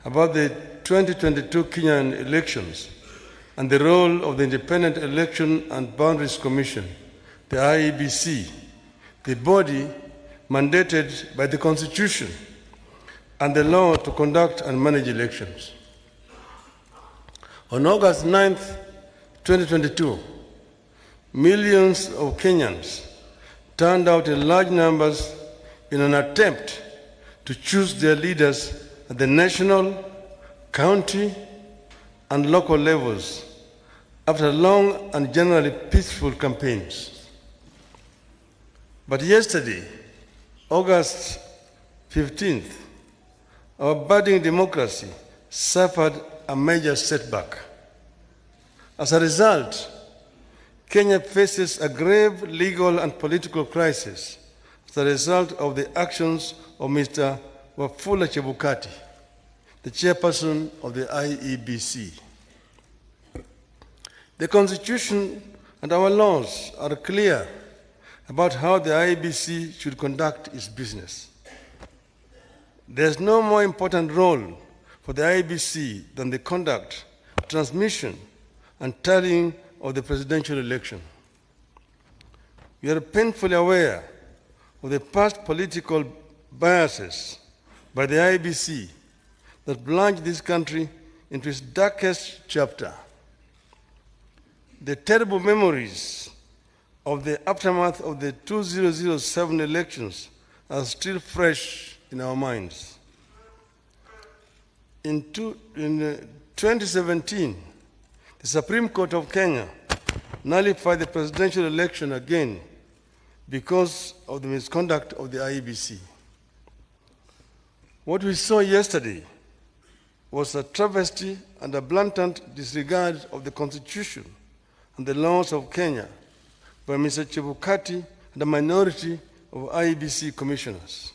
about the 2022 Kenyan elections and the role of the Independent Election and Boundaries Commission, the IEBC, the body mandated by the Constitution and the law to conduct and manage elections. On August 9th, 2022, millions of Kenyans turned out in large numbers in an attempt to choose their leaders at the national, county, and local levels after long and generally peaceful campaigns. But yesterday, August 15th, our budding democracy suffered a major setback. As a result, Kenya faces a grave legal and political crisis as a result of the actions of Mr. Wafula Chebukati, the chairperson of the IEBC. The Constitution and our laws are clear about how the IEBC should conduct its business. There is no more important role for the IEBC than the conduct, transmission, and tallying of the presidential election. We are painfully aware of the past political biases by the IEBC that plunged this country into its darkest chapter. The terrible memories of the aftermath of the 2007 elections are still fresh in our minds. In 2017, the Supreme Court of Kenya nullified the presidential election again because of the misconduct of the IEBC. What we saw yesterday was a travesty and a blatant disregard of the Constitution and the laws of Kenya by Mr. Chebukati and a minority of IEBC commissioners.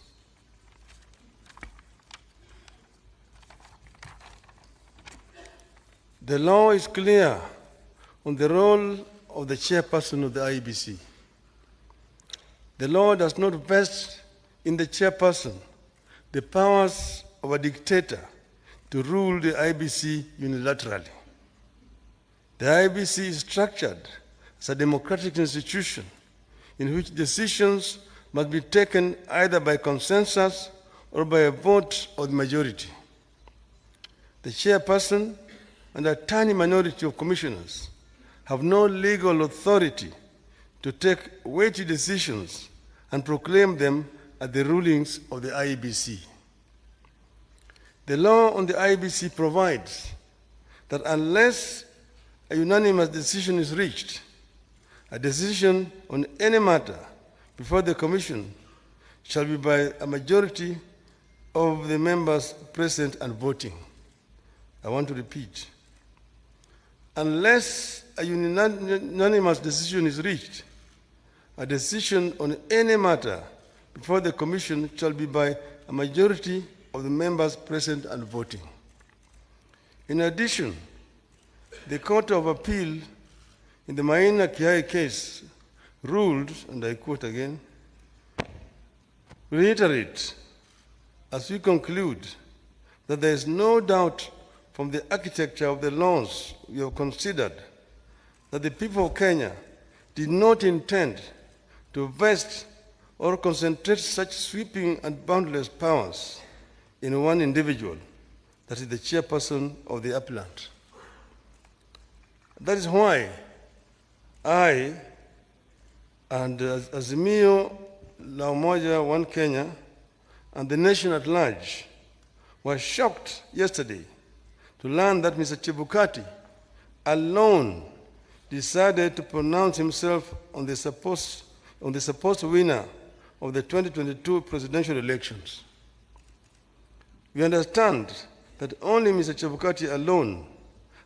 The law is clear on the role of the chairperson of the IEBC. The law does not vest in the chairperson the powers of a dictator to rule the IEBC unilaterally. The IEBC is structured as a democratic institution in which decisions must be taken either by consensus or by a vote of the majority. The chairperson and a tiny minority of commissioners have no legal authority to take weighty decisions and proclaim them as the rulings of the IEBC. The law on the IEBC provides that unless a unanimous decision is reached, a decision on any matter before the Commission shall be by a majority of the members present and voting. I want to repeat. Unless a unanimous decision is reached, a decision on any matter before the Commission shall be by a majority of the members present and voting. In addition, the Court of Appeal in the Maina Kiai case ruled, and I quote again, reiterate, as we conclude, that there is no doubt from the architecture of the laws we have considered that the people of Kenya did not intend to vest or concentrate such sweeping and boundless powers in one individual, that is the chairperson of the appellant. That is why I and Azimio La Umoja One Kenya and the nation at large were shocked yesterday to learn that Mr. Chebukati alone decided to pronounce himself on the supposed winner of the 2022 presidential elections. We understand that only Mr. Chebukati alone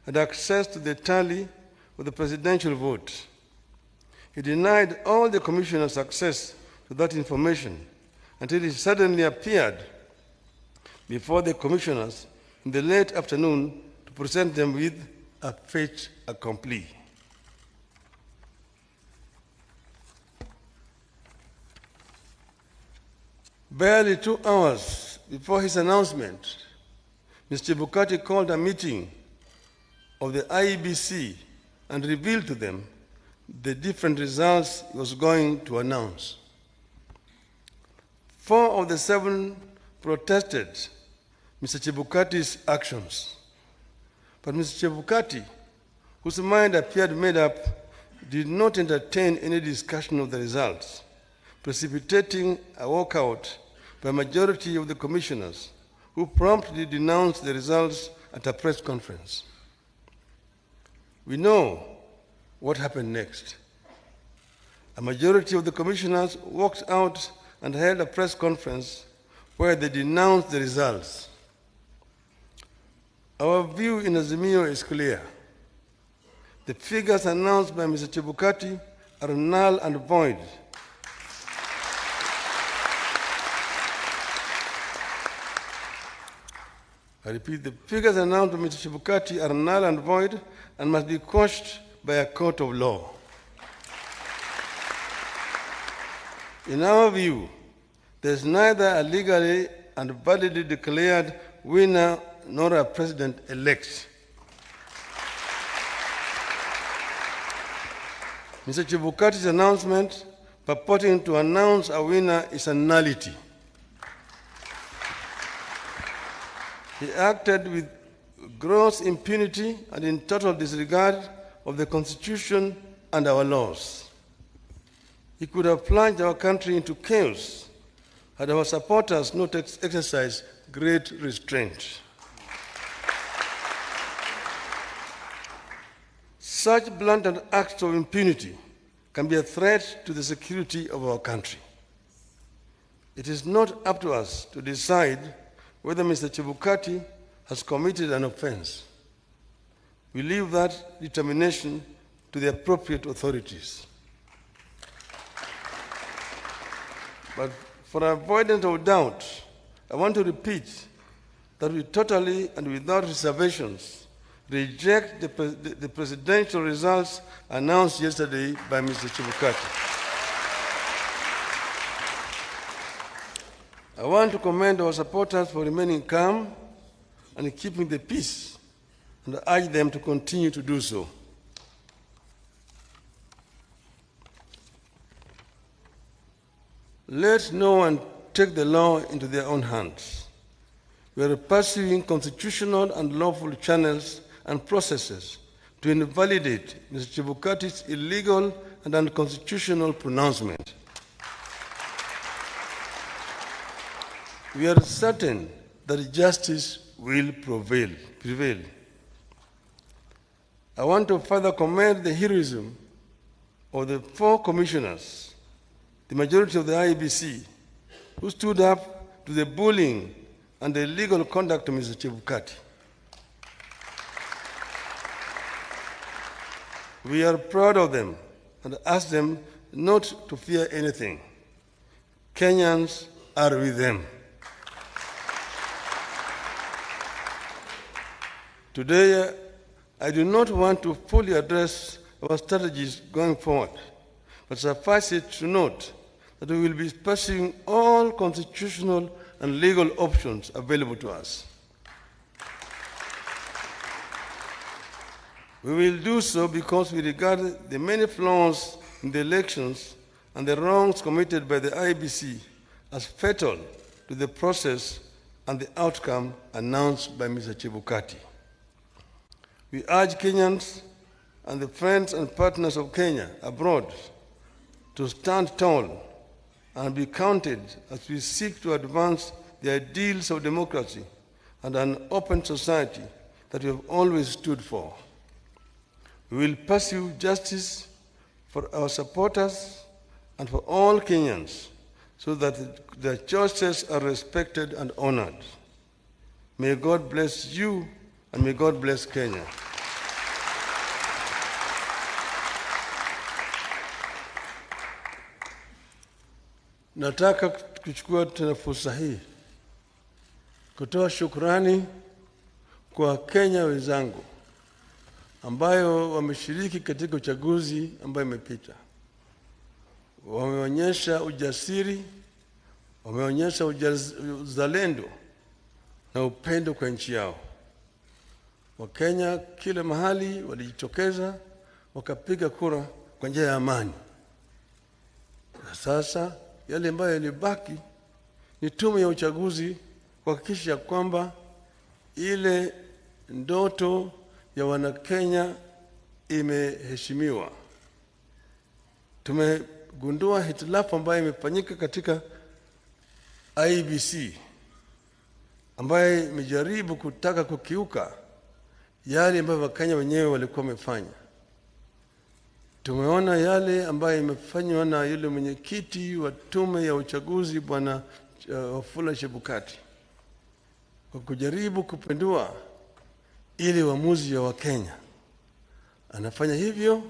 had access to the tally of the presidential vote. He denied all the commissioners access to that information until he suddenly appeared before the commissioners in the late afternoon to present them with a fait accompli. Barely 2 hours before his announcement, Mr. Chebukati called a meeting of the IEBC and revealed to them the different results he was going to announce. 4 of the 7 protested Mr. Chebukati's actions. But Mr. Chebukati, whose mind appeared made up, did not entertain any discussion of the results, precipitating a walkout by a majority of the commissioners, who promptly denounced the results at a press conference. We know what happened next. A majority of the commissioners walked out and held a press conference where they denounced the results. Our view in Azimio is clear. The figures announced by Mr. Chebukati are null and void. I repeat, the figures announced by Mr. Chebukati are null and void and must be quashed by a court of law. In our view, there is neither a legally and validly declared winner nor a president-elect. Mr. Chebukati's announcement purporting to announce a winner is a nullity. He acted with gross impunity and in total disregard of the Constitution and our laws. He could have plunged our country into chaos had our supporters not exercised great restraint. Such blatant acts of impunity can be a threat to the security of our country. It is not up to us to decide whether Mr. Chebukati has committed an offense. We leave that determination to the appropriate authorities. But for avoidance of doubt, I want to repeat that we totally and without reservations reject the presidential results announced yesterday by Mr. Chebukati. I want to commend our supporters for remaining calm and keeping the peace, and I urge them to continue to do so. Let no one take the law into their own hands. We are pursuing constitutional and lawful channels and processes to invalidate Mr. Chebukati's illegal and unconstitutional pronouncement. We are certain that justice will prevail. I want to further commend the heroism of the 4 commissioners, the majority of the IEBC, who stood up to the bullying and the illegal conduct of Mr. Chebukati. We are proud of them and ask them not to fear anything. Kenyans are with them. Today, I do not want to fully address our strategies going forward, but suffice it to note that we will be pursuing all constitutional and legal options available to us. We will do so because we regard the many flaws in the elections and the wrongs committed by the IEBC as fatal to the process and the outcome announced by Mr. Chebukati. We urge Kenyans and the friends and partners of Kenya abroad to stand tall and be counted as we seek to advance the ideals of democracy and an open society that we have always stood for. We will pursue justice for our supporters and for all Kenyans so that their choices are respected and honored. May God bless you and may God bless Kenya. Nataka kuchukua tena fursa hii kutoa shukrani kwa Kenya wenzangu ambayo wameshiriki katika uchaguzi ambayo imepita. Wameonyesha ujasiri, wameonyesha uzalendo na upendo kwa nchi yao. Wakenya kila mahali walijitokeza wakapiga kura kwa njia ya amani. Na sasa yale ambayo yalibaki ni tume ya uchaguzi kuhakikisha kwamba ile ndoto ya Wanakenya imeheshimiwa. Tumegundua hitilafu ambayo imefanyika katika IEBC ambayo imejaribu kutaka kukiuka yale ambayo Wakenya wenyewe walikuwa wamefanya. Tumeona yale ambayo imefanywa na yule mwenyekiti wa tume ya uchaguzi Bwana Wafula Chebukati kwa kujaribu kupindua ile uamuzi ya Wakenya. Anafanya hivyo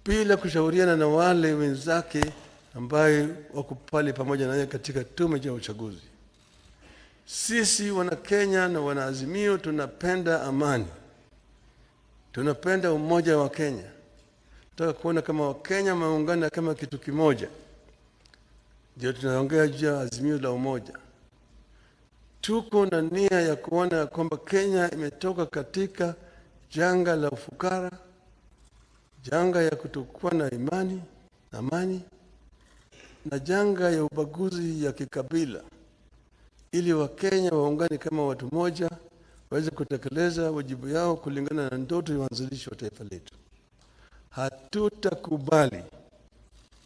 bila kushauriana na wale wenzake ambaye wako pale pamoja naye katika tume ya uchaguzi. Sisi Wanakenya na Wanaazimio tunapenda amani. Tunapenda umoja wa Kenya. Tunataka kuona kama Wakenya wameungana kama kitu kimoja. Ndio tunaongea juu ya azimio la umoja. Tuko na nia ya kuona kwamba Kenya imetoka katika janga la ufukara, janga ya kutokuwa na amani, na janga ya ubaguzi ya kikabila, ili Wakenya waungane kama watu moja, waweze kutekeleza wajibu yao kulingana na ndoto ya uanzilishi wa taifa letu. Hatutakubali,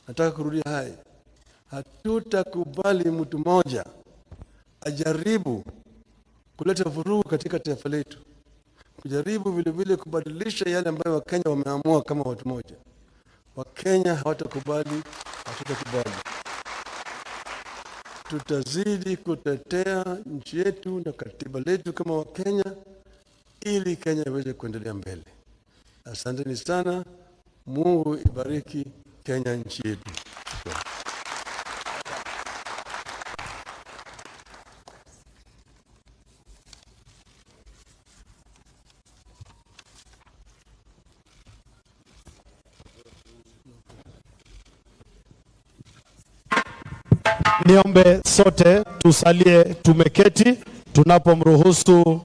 nataka kurudia haya, hatutakubali mtu mmoja ajaribu kuleta vurugu katika taifa letu, kujaribu vile vile kubadilisha yale ambayo Wakenya wameamua kama watu moja. Wakenya hawatakubali, hatutakubali. Tutazidi kutetea nchi yetu na katiba letu kama Wakenya ili Kenya iweze kuendelea mbele. Asanteni sana. Mungu ibariki Kenya, nchi yetu. Niombe sote tusalie tumeketi tunapomruhusu